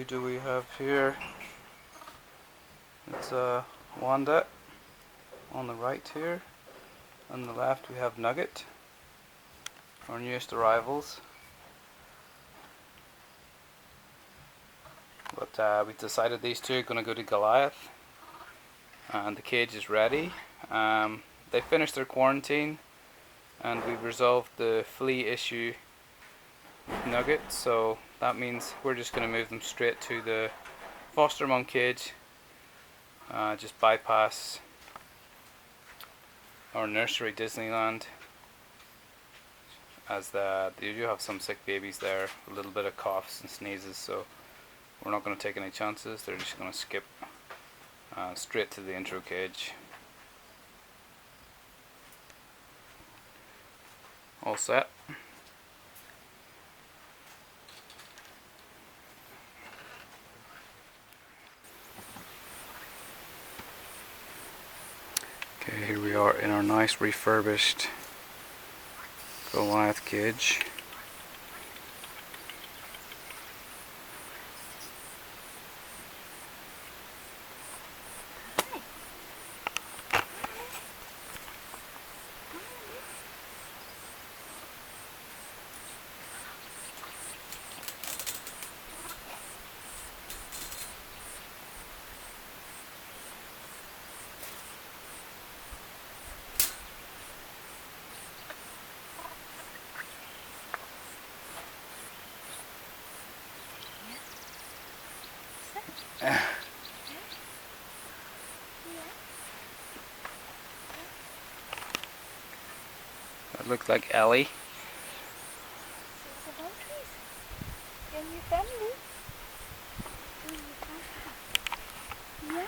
who do we have here? It's Wanda on the right here. On the left we have Nugget, our newest arrivals. But we decided these two are going to go to Goliath, and the cage is ready. They finished their quarantine, and we've resolved the flea issue with Nugget, so that means we're just going to move them straight to the foster mom cage. Just bypass our nursery Disneyland, as they do have some sick babies there, a little bit of coughs and sneezes, so we're not going to take any chances. They're just going to skip straight to the intro cage. All set. Okay, here we are in our nice refurbished Goliath cage. That looked like Ellie. Yeah.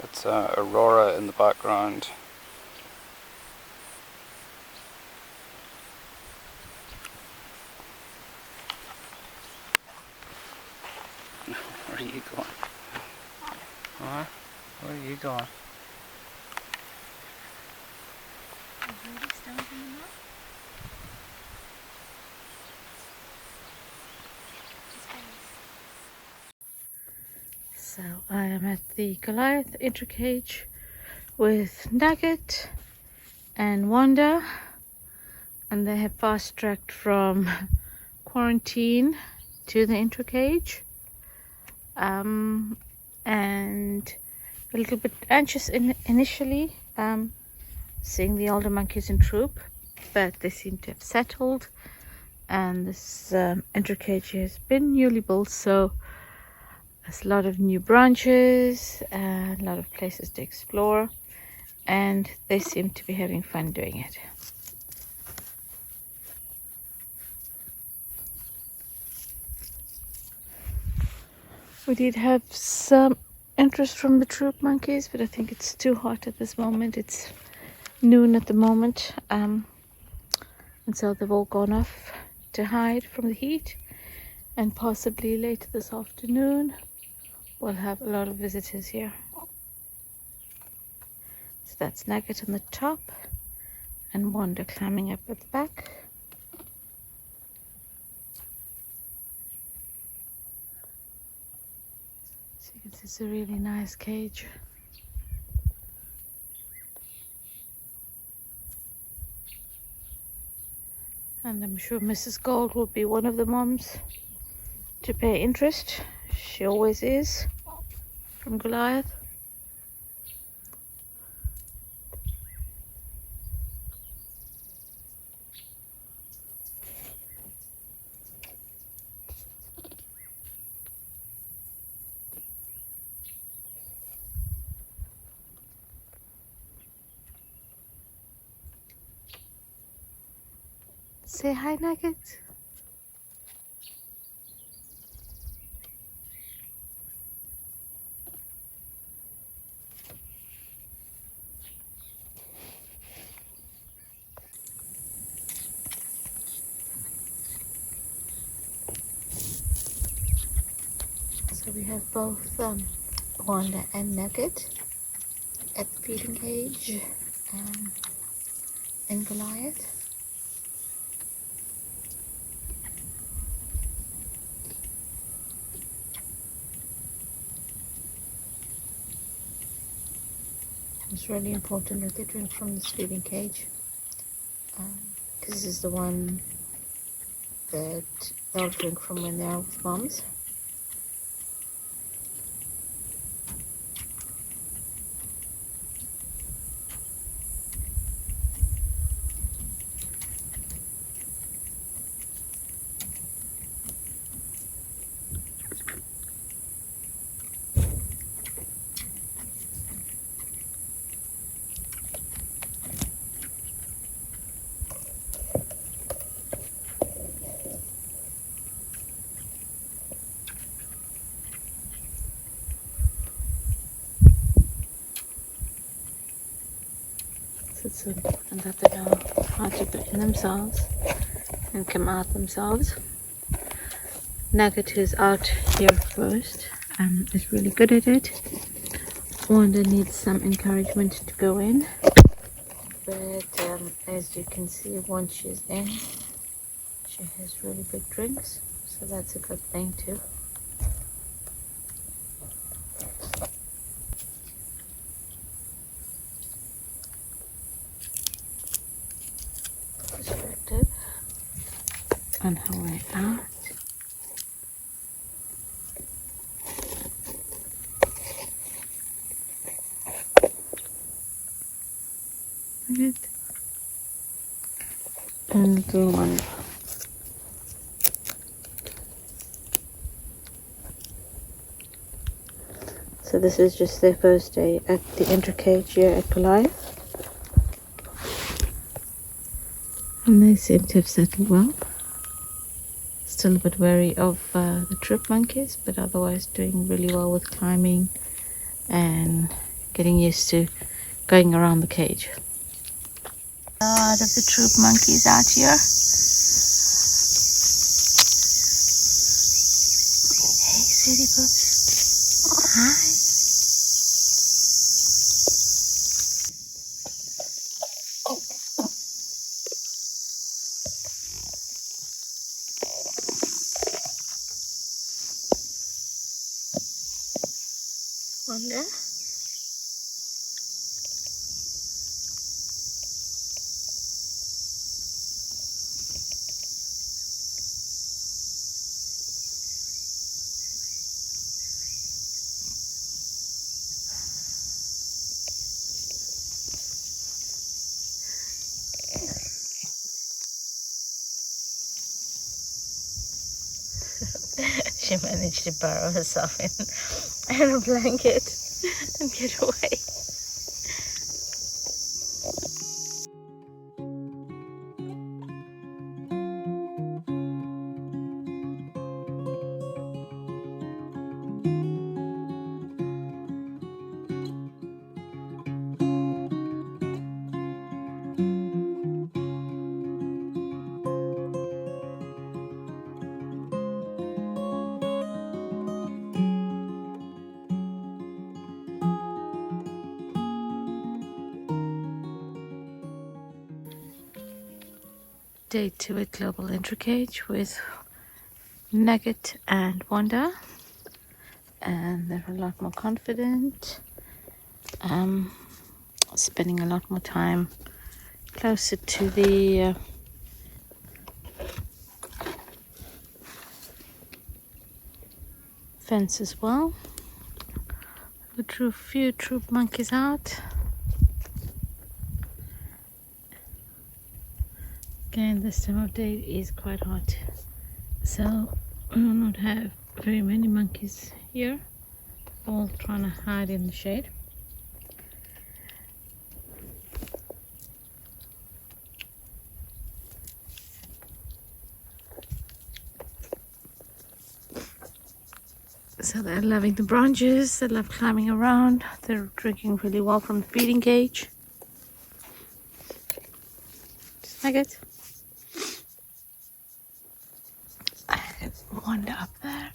That's Aurora in the background. Where are you going? Huh? Where are you going? So I am at the Goliath intercage with Nugget and Wanda, and they have fast-tracked from quarantine to the intercage. And a little bit anxious initially, seeing the older monkeys in troop, but they seem to have settled, and this intercage has been newly built, so there's a lot of new branches and a lot of places to explore, and they seem to be having fun doing it. We did have some interest from the troop monkeys, but I think it's too hot at this moment. It's noon at the moment, and so they've all gone off to hide from the heat, and possibly later this afternoon we'll have a lot of visitors here. So that's Nugget on the top and Wanda climbing up at the back. So you can see it's a really nice cage. And I'm sure Mrs. Gold will be one of the moms to pay interest. She always is, from Goliath. Say hi, Nugget. So we have both Wanda and Nugget at the feeding cage in Goliath. It's really important that they drink from this feeding cage, because this is the one that they'll drink from when they're with moms. So it's so important that they know how to clean themselves and come out themselves. Nugget, who's out here first, is really good at it. Wanda needs some encouragement to go in, but as you can see, once she's in, she has really big drinks, so that's a good thing too. Distracted on her way out. Good. And little one. So this is just their first day at the entry cage here at Goliath. And they seem to have settled well. Still a bit wary of the trip monkeys, but otherwise doing really well with climbing and getting used to going around the cage. A lot of the troop monkeys out here. Hey, city pups. Hi. Wanda. She managed to burrow herself in a blanket and get away. Day 2 at Global Entry Cage with Nugget and Wanda, and they're a lot more confident, spending a lot more time closer to the fence as well. We drew a few troop monkeys out. Again, this time of day is quite hot, so we will not have very many monkeys here, all trying to hide in the shade. So they're loving the branches, they love climbing around, they're drinking really well from the feeding cage. Just like it. Wanda up there.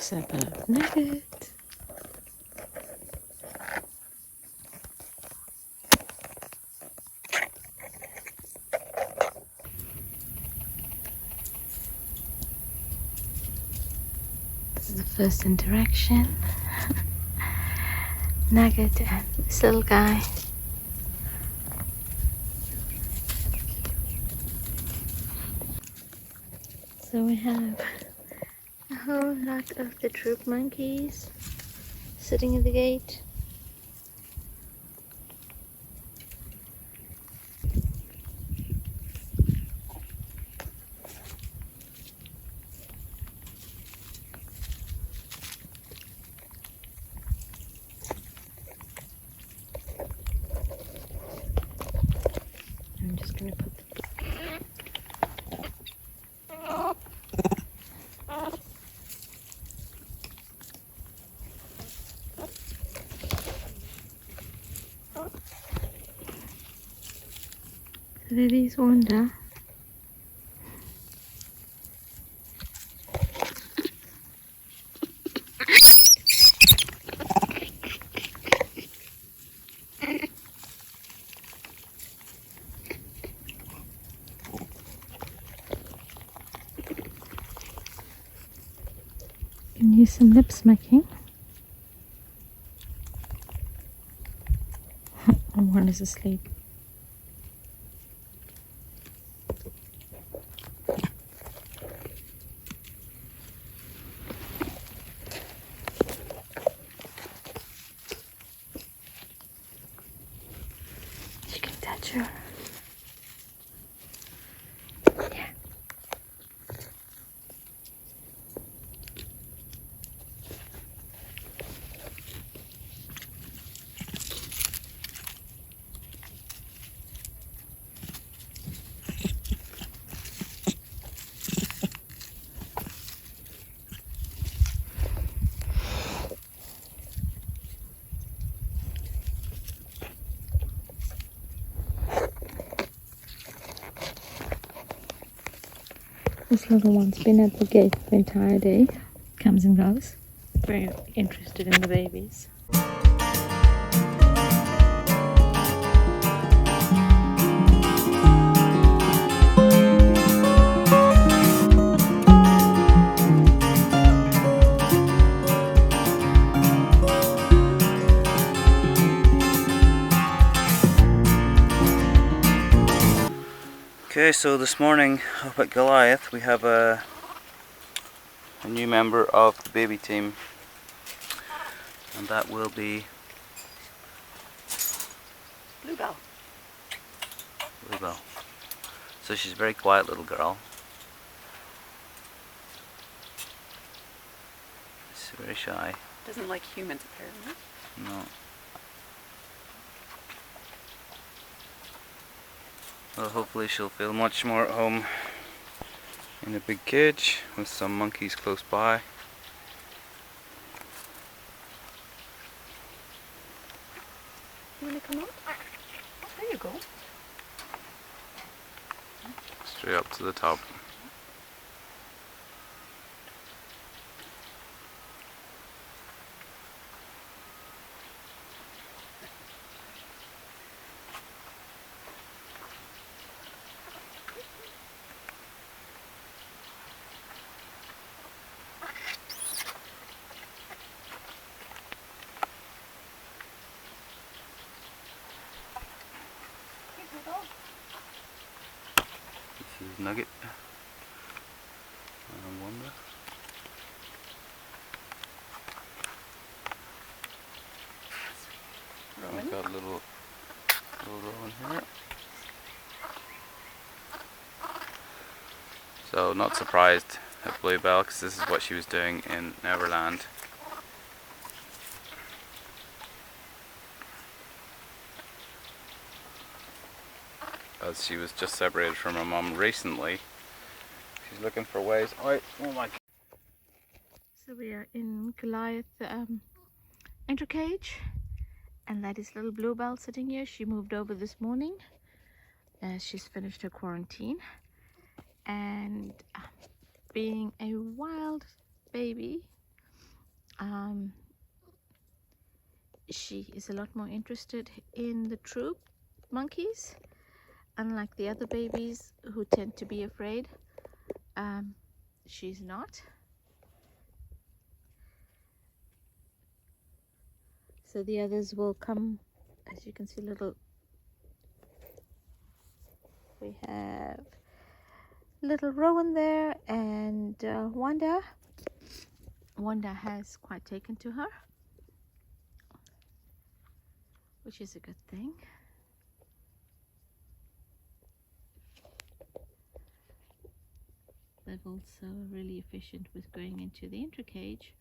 close-up of Nugget. This is the first interaction. Nugget and this little guy. So we have a whole lot of the troop monkeys sitting at the gate. I'm just gonna put the That is Wanda. Can use some lip smacking. And one is asleep. You can touch her. Yeah. This little one's been at the gate the entire day. Comes and goes. Very interested in the babies. Okay, so this morning up at Goliath we have a new member of the baby team, and that will be Bluebell. Bluebell. So she's a very quiet little girl. She's very shy. Doesn't like humans apparently. No. Well, hopefully she'll feel much more at home in a big cage with some monkeys close by. You want to come up? There you go. Straight up to the top. This is Nugget and Wanda. Rowan. We've got a little Rowan here. So not surprised at Bluebell, because this is what she was doing in Neverland. As she was just separated from her mum recently. She's looking for ways out. Oh my. So we are in Goliath entry cage, and that is little Bluebell sitting here. She moved over this morning as she's finished her quarantine, and being a wild baby, She is a lot more interested in the troop monkeys, unlike the other babies who tend to be afraid. She's not. So the others will come, as you can see, we have little Rowan there, and Wanda. Wanda has quite taken to her, which is a good thing. They're also really efficient with going into the entry cage,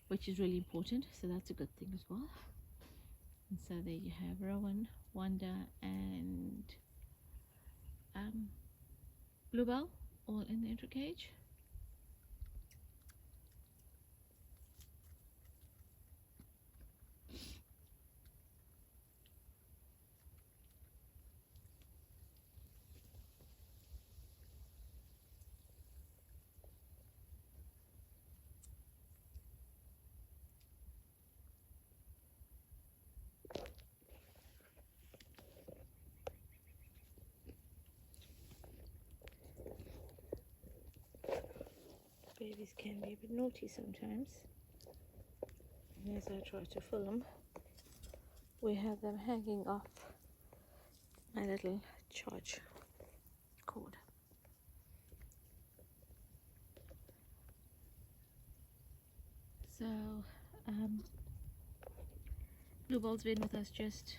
which is really important, so that's a good thing as well. And so there you have Rowan, Wanda, and Bluebell all in the entry cage. Babies can be a bit naughty sometimes. And as I try to film, we have them hanging off my little charge cord. So Bluebell's been with us just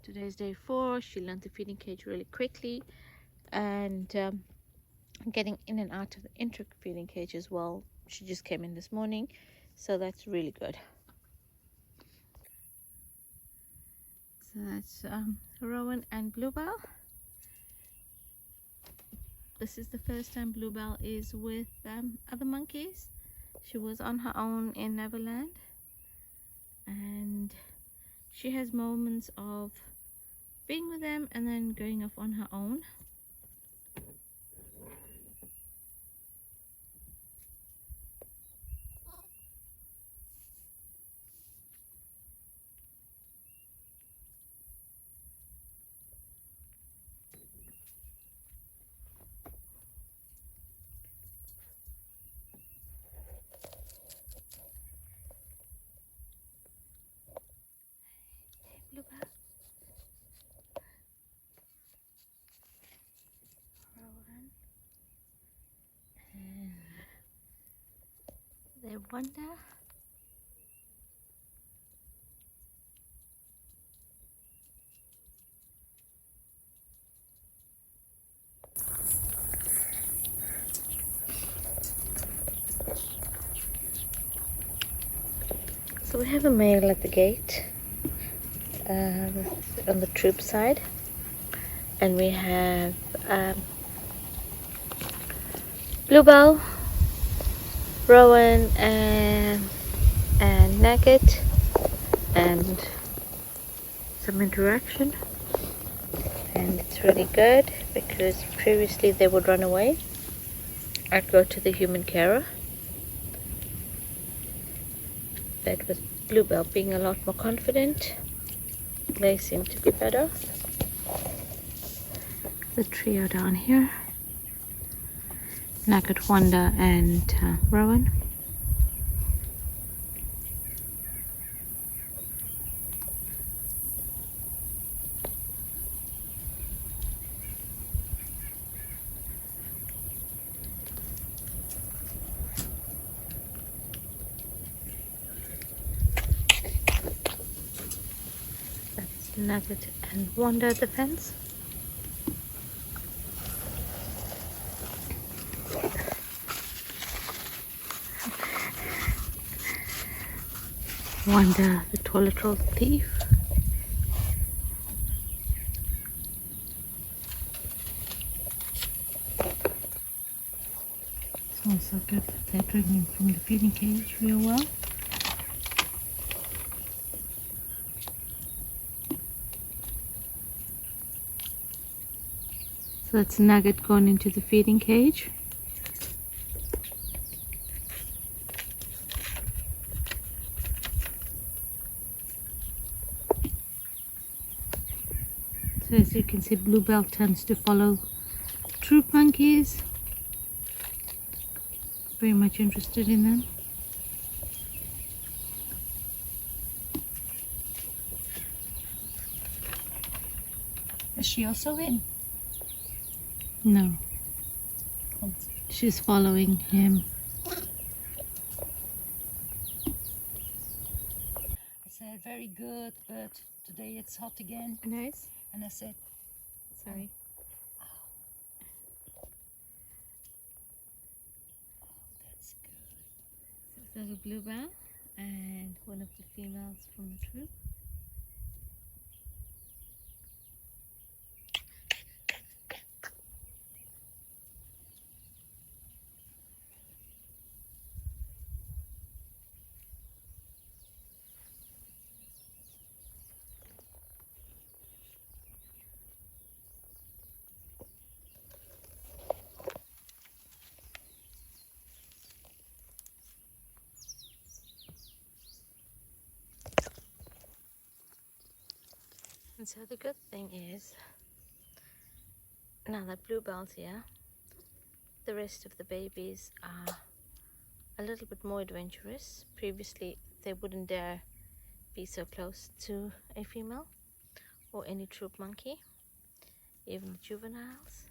today's day 4. She learned the feeding cage really quickly, and getting in and out of the entry feeding cage as well. She just came in this morning, so that's really good. So that's Rowan and Bluebell. This is the first time Bluebell is with other monkeys. She was on her own in Neverland, and she has moments of being with them and then going off on her own. Bluebell, Rowan, and there's Wanda. So we have a male at the gate on the troop side, and we have Bluebell, Rowan, and Nugget, and some interaction, and it's really good because previously they would run away. I'd go to the human carer, but with Bluebell being a lot more confident, they seem to be better. The trio down here, Nugget, Wanda, and Rowan. That's Nugget and Wanda at the fence. Wanda, the toilet roll thief. It's also good that they're drinking from the feeding cage real well. So that's Nugget going into the feeding cage. So as you can see, Bluebell tends to follow troop monkeys. Very much interested in them. Is she also in? No. She's following him. I said, very good, but today it's hot again. Nice. And I said, Sorry. that's good. So there's a bluebell and one of the females from the troop. And so the good thing is, now that Bluebell's here, the rest of the babies are a little bit more adventurous. Previously, they wouldn't dare be so close to a female or any troop monkey, even the juveniles.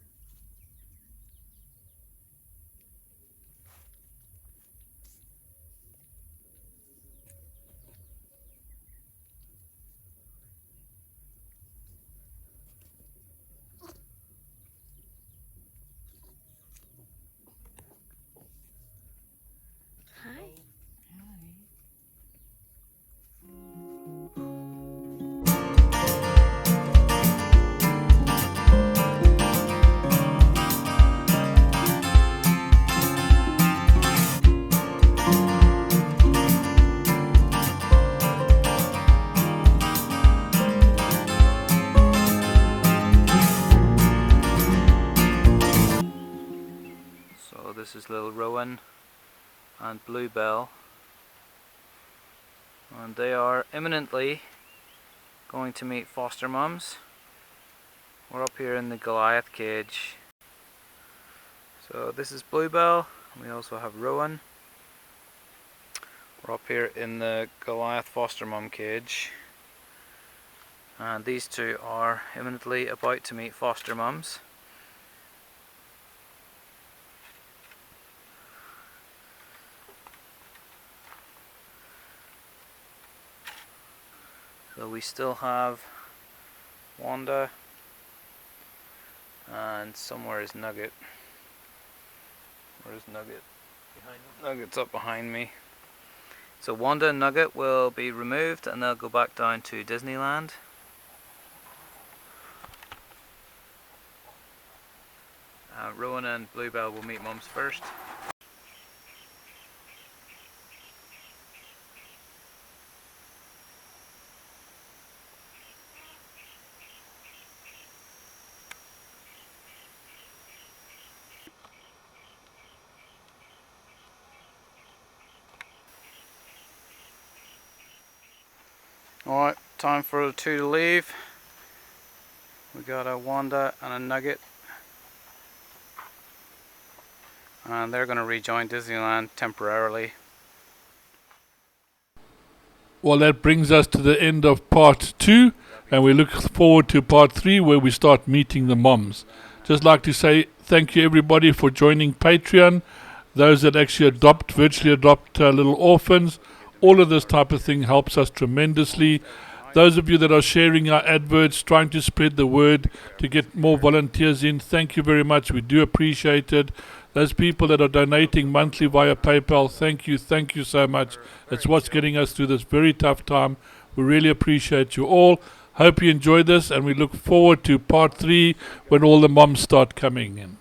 Hi. So this is little Rowan and Bluebell, and they are imminently going to meet foster mums. We're up here in the Goliath cage. So this is Bluebell, and we also have Rowan. We're up here in the Goliath foster mum cage, and these two are imminently about to meet foster mums. So we still have Wanda, and somewhere is Nugget. Where is Nugget? Behind me. Nugget's up behind me. So Wanda and Nugget will be removed and they'll go back down to Disneyland. Rowan and Bluebell will meet mums first. Alright, time for the two to leave. We got a Wanda and a Nugget, and they're going to rejoin Disneyland temporarily. Well, that brings us to the end of part 2, and we look forward to part 3 where we start meeting the moms. Just like to say thank you everybody for joining Patreon, those that actually virtually adopt little orphans. All of this type of thing helps us tremendously. Those of you that are sharing our adverts, trying to spread the word to get more volunteers in, thank you very much. We do appreciate it. Those people that are donating monthly via PayPal, thank you so much. It's what's getting us through this very tough time. We really appreciate you all. Hope you enjoyed this, and we look forward to part 3 when all the moms start coming in.